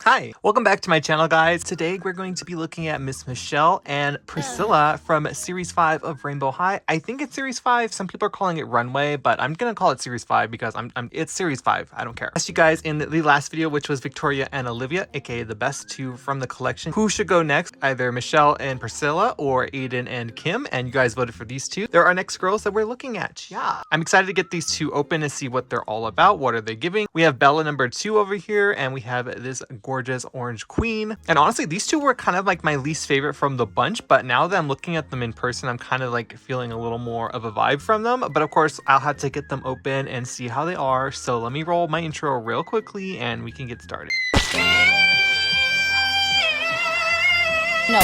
Hi, welcome back to my channel, guys. Today we're going to be looking at Miss Michelle and Priscilla from Series 5 of Rainbow High. I think it's Series 5. Some people are calling it Runway, but I'm gonna call it Series 5 because it's Series 5. I don't care. I asked you guys in the last video, which was Victoria and Olivia, aka the best two from the collection, who should go next, either Michelle and Priscilla or Aiden and Kim, and you guys voted for these two. They're our next girls that we're looking at. Yeah, I'm excited to get these two open and see what they're all about. What are they giving? We have Bella number 2 over here, and we have this gorgeous orange queen. And honestly, these two were kind of like my least favorite from the bunch, but now that I'm looking at them in person, I'm kind of like feeling a little more of a vibe from them. But of course, I'll have to get them open and see how they are. So let me roll my intro real quickly and we can get started. No.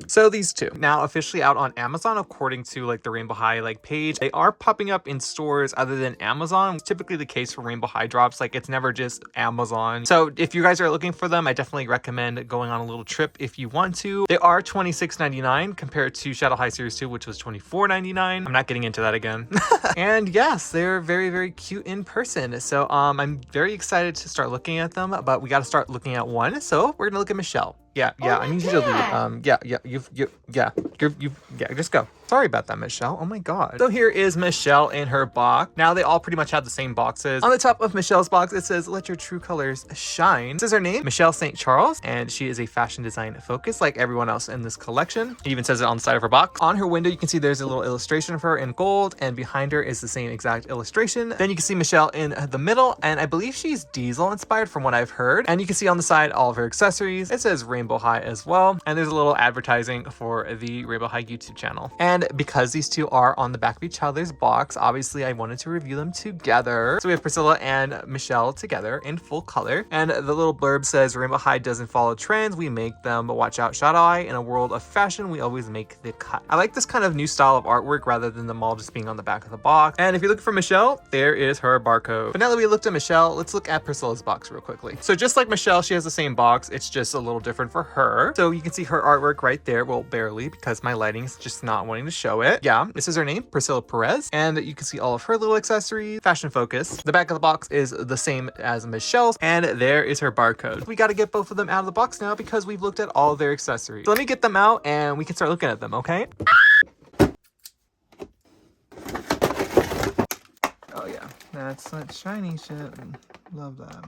So these two now officially out on Amazon, according to like the Rainbow High page. They are popping up in stores other than Amazon. It's typically the case for Rainbow High drops. Like, it's never just Amazon. So if you guys are looking for them, I definitely recommend going on a little trip if you want to. They are $26.99 compared to Shadow High Series 2, which was $24.99. I'm not getting into that again. And yes, they're very, very cute in person. So I'm very excited to start looking at them, but we got to start looking at one. So we're gonna look at Michelle. Yeah, I need you to leave. Just go. Sorry about that, Michelle. Oh my god. So here is Michelle in her box. Now they all pretty much have the same boxes. On the top of Michelle's box, it says, "Let your true colors shine." This is her name, Michelle St. Charles, and she is a fashion design focus like everyone else in this collection. It even says it on the side of her box. On her window, you can see there's a little illustration of her in gold, and behind her is the same exact illustration. Then you can see Michelle in the middle, and I believe she's Diesel inspired from what I've heard. And you can see on the side all of her accessories. It says Rainbow High as well, and there's a little advertising for the Rainbow High YouTube channel. And because these two are on the back of each other's box, obviously I wanted to review them together. So we have Priscilla and Michelle together in full color, and the little blurb says, "Rainbow High doesn't follow trends, we make them. But watch out, Shadow Eye, in a world of fashion, we always make the cut." I like this kind of new style of artwork rather than them all just being on the back of the box. And if you're looking for Michelle, there is her barcode. But now that we looked at Michelle, let's look at Priscilla's box real quickly. So just like Michelle, she has the same box, it's just a little different for her. So you can see her artwork right there. Well, barely, because my lighting's just not wanting to show it. Yeah, this is her name, Priscilla Perez, and you can see all of her little accessories, fashion focus. The back of the box is the same as Michelle's, and there is her barcode. We got to get both of them out of the box now because we've looked at all of their accessories. So let me get them out and we can start looking at them, okay? Oh yeah, that's that shiny shit. Love that.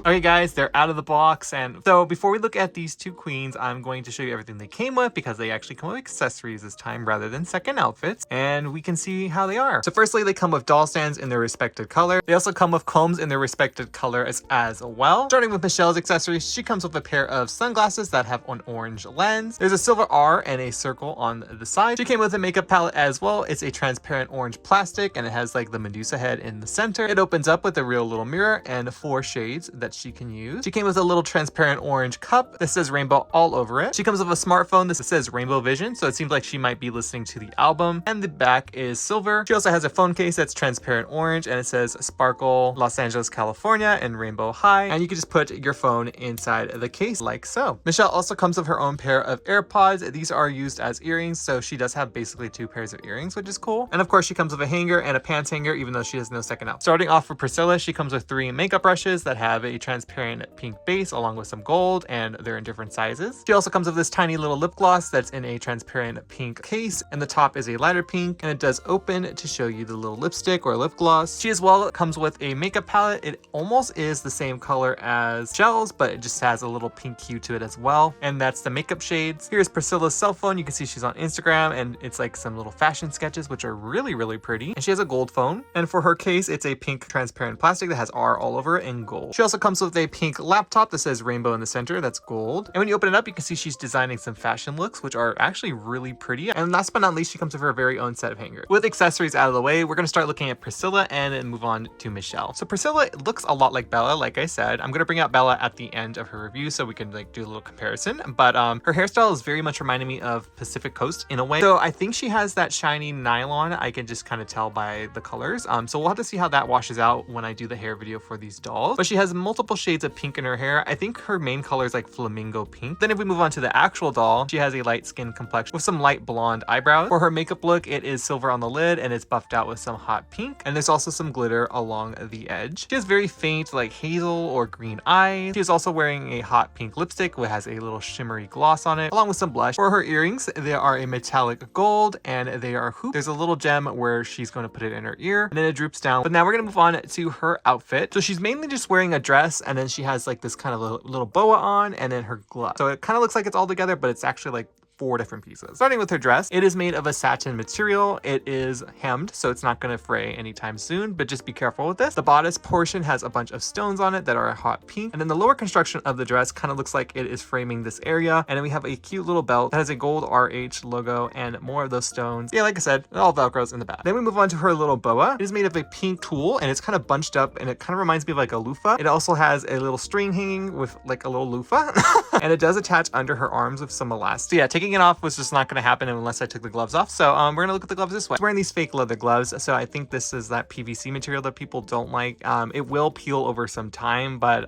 Okay guys, they're out of the box, and so before we look at these two queens, I'm going to show you everything they came with because they actually come with accessories this time rather than second outfits, and we can see how they are. So firstly, they come with doll stands in their respective color. They also come with combs in their respective color as well. Starting with Michelle's accessories, she comes with a pair of sunglasses that have an orange lens. There's a silver R and a circle on the side. She came with a makeup palette as well. It's a transparent orange plastic, and it has like the Medusa head in the center. It opens up with a real little mirror and 4 shades that she can use. She came with a little transparent orange cup. This says Rainbow all over it. She comes with a smartphone. This says Rainbow Vision, so it seems like she might be listening to the album. And the back is silver. She also has a phone case that's transparent orange, and it says Sparkle, Los Angeles, California, and Rainbow High. And you can just put your phone inside the case like so. Michelle also comes with her own pair of AirPods. These are used as earrings, so she does have basically 2 pairs of earrings, which is cool. And of course, she comes with a hanger and a pants hanger, even though she has no second outfit. Starting off for Priscilla, she comes with 3 makeup brushes that have a transparent pink base along with some gold, and they're in different sizes. She also comes with this tiny little lip gloss that's in a transparent pink case, and the top is a lighter pink, and it does open to show you the little lipstick or lip gloss. She as well comes with a makeup palette. It almost is the same color as Michelle's, but it just has a little pink hue to it as well, and that's the makeup shades. Here's Priscilla's cell phone. You can see she's on Instagram, and it's like some little fashion sketches, which are really, really pretty. And she has a gold phone, and for her case, it's a pink transparent plastic that has R all over it in gold. She also comes comes with a pink laptop that says rainbow in the center. That's gold. And when you open it up, you can see she's designing some fashion looks, which are actually really pretty. And last but not least, she comes with her very own set of hangers. With accessories out of the way, we're going to start looking at Priscilla and then move on to Michelle. So Priscilla looks a lot like Bella, like I said. I'm going to bring out Bella at the end of her review so we can like do a little comparison. But her hairstyle is very much reminding me of Pacific Coast in a way. So I think she has that shiny nylon. I can just kind of tell by the colors. So we'll have to see how that washes out when I do the hair video for these dolls. But she has multiple shades of pink in her hair. I think her main color is like flamingo pink. Then if we move on to the actual doll, she has a light skin complexion with some light blonde eyebrows. For her makeup look, it is silver on the lid and it's buffed out with some hot pink. And there's also some glitter along the edge. She has very faint like hazel or green eyes. She is also wearing a hot pink lipstick which has a little shimmery gloss on it, along with some blush. For her earrings, they are a metallic gold and they are hoop. There's a little gem where she's going to put it in her ear and then it droops down. But now we're going to move on to her outfit. So she's mainly just wearing a dress and then she has like this kind of little boa on and then her glove. So it kind of looks like it's all together, but it's actually like 4 different pieces. Starting with her dress, it is made of a satin material. It is hemmed, so it's not going to fray anytime soon, but just be careful with this. The bodice portion has a bunch of stones on it that are a hot pink, and then the lower construction of the dress kind of looks like it is framing this area. And then we have a cute little belt that has a gold RH logo and more of those stones. Yeah, like I said, it all velcros in the back. Then we move on to her little boa. It is made of a pink tulle and it's kind of bunched up and it kind of reminds me of like a loofah. It also has a little string hanging with like a little loofah and it does attach under her arms with some elastic. So yeah, taking it off was just not going to happen unless I took the gloves off. So we're going to look at the gloves this way. I'm wearing these fake leather gloves. So I think this is that PVC material that people don't like. It will peel over some time, but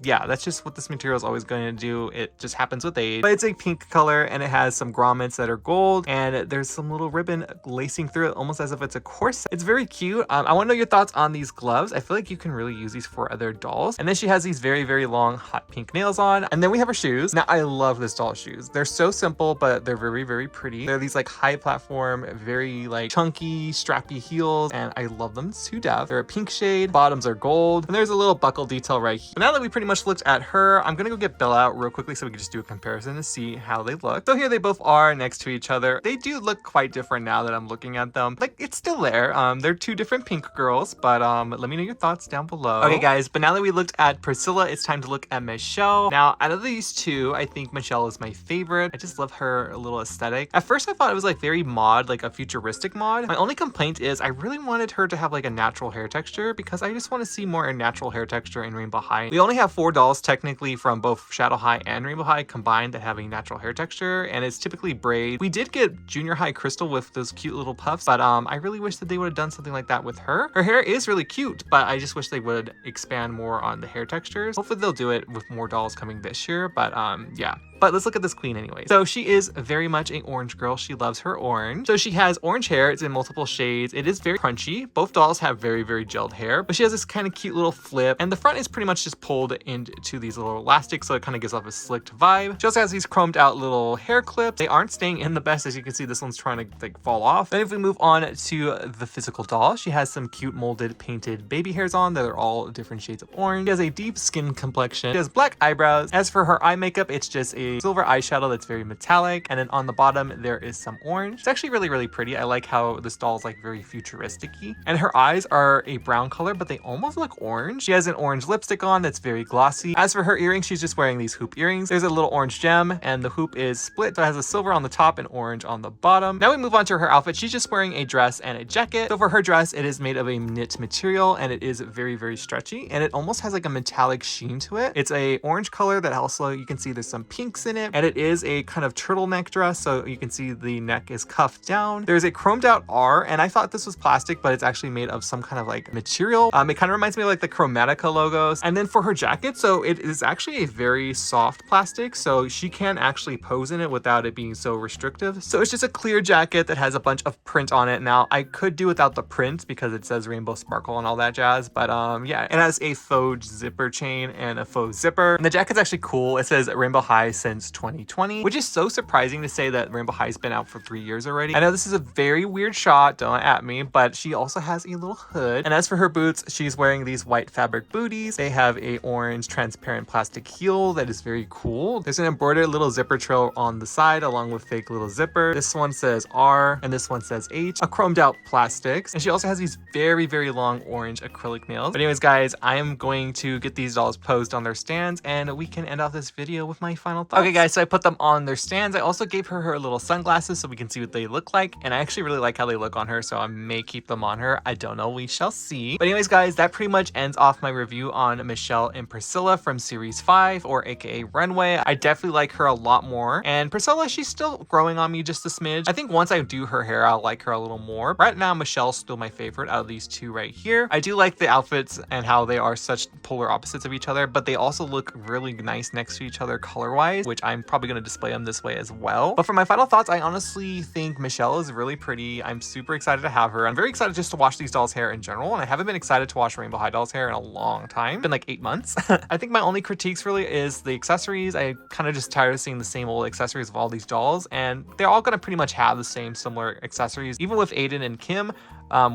yeah, that's just what this material is always going to do. It just happens with age. But it's a pink color and it has some grommets that are gold and there's some little ribbon lacing through it almost as if it's a corset. It's very cute. I want to know your thoughts on these gloves. I feel like you can really use these for other dolls. And then she has these very, very long hot pink nails on. And then we have her shoes. Now I love this doll's shoes. They're so simple, but they're very, very pretty. They're these like high platform, very like chunky, strappy heels, and I love them to death. They're a pink shade, bottoms are gold, and there's a little buckle detail right here. But now that we pretty much looked at her, I'm gonna go get Bella out real quickly so we can just do a comparison to see how they look. So here they both are next to each other. They do look quite different now that I'm looking at them. Like it's still there. They're 2 different pink girls, but let me know your thoughts down below. Okay guys, but now that we looked at Priscilla, it's time to look at Michelle. Now out of these 2, I think Michelle is my favorite. I just love her little aesthetic. At first I thought it was like very mod, like a futuristic mod. My only complaint is I really wanted her to have like a natural hair texture because I just want to see more natural hair texture in Rainbow High. We only have 4 dolls technically from both Shadow High and Rainbow High combined that have a natural hair texture, and it's typically braid. We did get Junior High Crystal with those cute little puffs, but I really wish that they would have done something like that with her. Her hair is really cute, but I just wish they would expand more on the hair textures. Hopefully they'll do it with more dolls coming this year, but yeah. But let's look at this queen anyway. So she is very much an orange girl. She loves her orange. So she has orange hair. It's in multiple shades. It is very crunchy. Both dolls have very, very gelled hair, but she has this kind of cute little flip. And the front is pretty much just pulled into these little elastics, so it kind of gives off a slicked vibe. She also has these chromed out little hair clips. They aren't staying in the best. As you can see, this one's trying to like fall off. Then if we move on to the physical doll, she has some cute molded painted baby hairs on that are all different shades of orange. She has a deep skin complexion. She has black eyebrows. As for her eye makeup, it's just a silver eyeshadow that's very metallic, and then on the bottom there is some orange. It's actually really, really pretty. I like how this doll is like very futuristic-y, and her eyes are a brown color, but they almost look orange. She has an orange lipstick on that's very glossy. As for her earrings, she's just wearing these hoop earrings. There's a little orange gem, and the hoop is split, so it has a silver on the top and orange on the bottom. Now we move on to her outfit. She's just wearing a dress and a jacket. So for her dress, it is made of a knit material, and it is very, very stretchy, and it almost has like a metallic sheen to it. It's a orange color that also, you can see there's some pinks in it, and it is a kind of turtleneck dress, so you can see the neck is cuffed down. There's a chromed out R, and I thought this was plastic, but it's actually made of some kind of like material. It kind of reminds me of like the Chromatica logos. And then for her jacket, so it is actually a very soft plastic, so she can actually pose in it without it being so restrictive. So it's just a clear jacket that has a bunch of print on it. Now I could do without the print because it says rainbow sparkle and all that jazz, but yeah, it has a faux zipper chain and a faux zipper. And the jacket's actually cool. It says Rainbow High since 2020, which is so surprising surprising to say that Rainbow High's been out for 3 years already. I know this is a very weird shot, don't at me, but she also has a little hood. And as for her boots, she's wearing these white fabric booties. They have a orange transparent plastic heel that is very cool. There's an embroidered little zipper trail on the side along with fake little zipper. This one says R and this one says H, a chromed out plastics. And she also has these very, very long orange acrylic nails. But anyways, guys, I am going to get these dolls posed on their stands and we can end off this video with my final thoughts. Okay, guys, so I put them on their stands. I also gave her little sunglasses so we can see what they look like. And I actually really like how they look on her, so I may keep them on her. I don't know, we shall see. But anyways, guys, that pretty much ends off my review on Michelle and Priscilla from series 5, or aka Runway. I definitely like her a lot more. And Priscilla, she's still growing on me just a smidge. I think once I do her hair, I'll like her a little more. Right now, Michelle's still my favorite out of these two right here. I do like the outfits and how they are such polar opposites of each other, but they also look really nice next to each other color-wise, which I'm probably going to display them this way as well. But for my final thoughts, I honestly think Michelle is really pretty. I'm super excited to have her. I'm very excited just to wash these dolls' hair in general, and I haven't been excited to wash Rainbow High doll's hair in a long time. It's been like 8 months. I think my only critiques really is the accessories. I kind of just tired of seeing the same old accessories of all these dolls, and they're all going to pretty much have the same similar accessories, even with Aiden and Kim,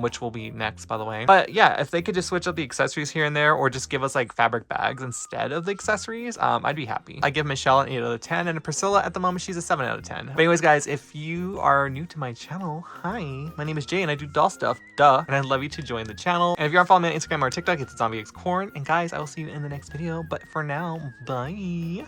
which will be next, by the way. But yeah, if they could just switch up the accessories here and there, or just give us like fabric bags instead of the accessories, I'd be happy. I give Michelle an 8 out of 10, and Priscilla at the moment, she's a 7 out of 10. But anyways, guys, if you are new to my channel, hi, my name is Jay and I do doll stuff, duh, and I'd love you to join the channel. And if you aren't following me on Instagram or TikTok, it's ZombieXCorn. And guys, I will see you in the next video. But for now, bye.